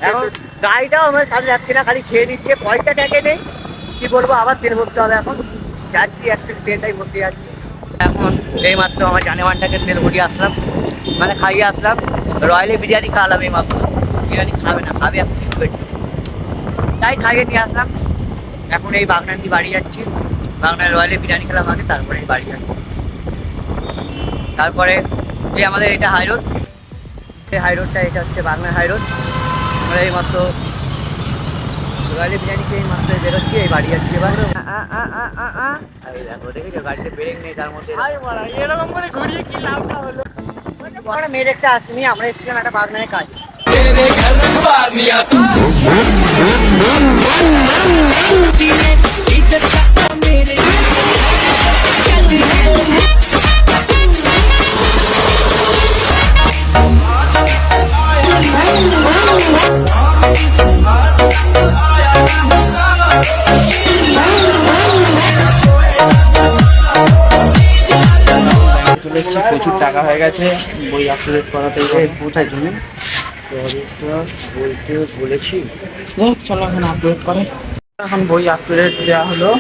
এখন গাড়িটাও আমার সাথে যাচ্ছে না, খালি খেয়ে নিচ্ছে, পয়সা ট্যাকে নেই। কি বলবো, আবার তেল ভরতে হবে। এখন যাচ্ছি একটা তেলটাই ভরতে যাচ্ছি। এখন এই মাত্র আমার জানেমানটাকে তেল ভরিয়ে আসলাম, মানে খাইয়ে আসলাম। রয়্যালে বিরিয়ানি খাওয়ালাম এই মাত্র। বিরিয়ানি খাবে না, খাবে এক চিকেন পেট, তাই খাইয়ে নিয়ে আসলাম। এখন এই বাগনান্দি বাড়ি যাচ্ছি। বাগনায় রয়্যালে বিরিয়ানি খেলাম আগে, তারপরে এই বাড়ি যাচ্ছি। তারপরে এই আমাদের এটা হাই রোড, এই হাই রোডটা, এটা হচ্ছে বাগনান হাই রোড। আমরা এই মাত্র রয়্যালি বিরিয়ানি খেয়ে এই মাত্র বেরোচ্ছি, এই বাড়ি যাচ্ছি এবার। দেখো, দেখেছো গাড়িতে ব্রেক নেই, তার মধ্যে এরকম করে ঘুরিয়ে কি লাভটা হলো। আমরা মেয়ের একটা আসেনি, আমরা এসেছিলাম একটা বাগনানের কাজ। চলে এসেছি, প্রচুর টাকা হয়ে গেছে বই আপডেট করাতে। কোথায় তুমি বইতে বলেছি, চলো এখন আপডেট করে। এখন বই আপডেট দেওয়া হলো,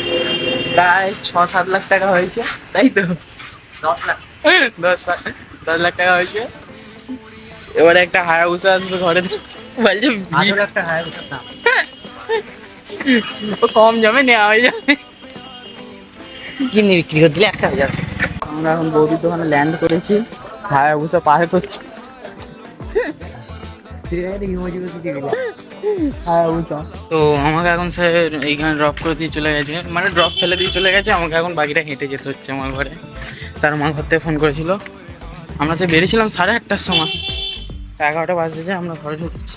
প্রায় 6-7 লাখ টাকা হয়েছে, তাই তো? 10 লাখ 10 লাখ টাকা হয়েছে। এবারে একটা হায়াবুসা আসবে ঘরে, বলছে একটা হ্যাঁ দাম কম জমে নেওয়া হয়ে যাবে, কিনে বিক্রি করে দিলে একটা হয়ে যাবে। আমরা এখন বৌদির দোকানে ল্যান্ড করেছি, হায়াবুসা পার করছি। তো আমাকে এখন স্যার এইখানে ড্রপ করে দিয়ে চলে গেছে, মানে ড্রপ ফেলে দিয়ে চলে গেছে। আমাকে এখন বাকিটা হেঁটে যেতে হচ্ছে আমার ঘরে। তার মা ঘর থেকে ফোন করেছিল, আমরা সে বেরিয়েছিলাম 8:30টার সময়, 11টা বাজতে যায়, আমরা ঘরে ঢুকছি।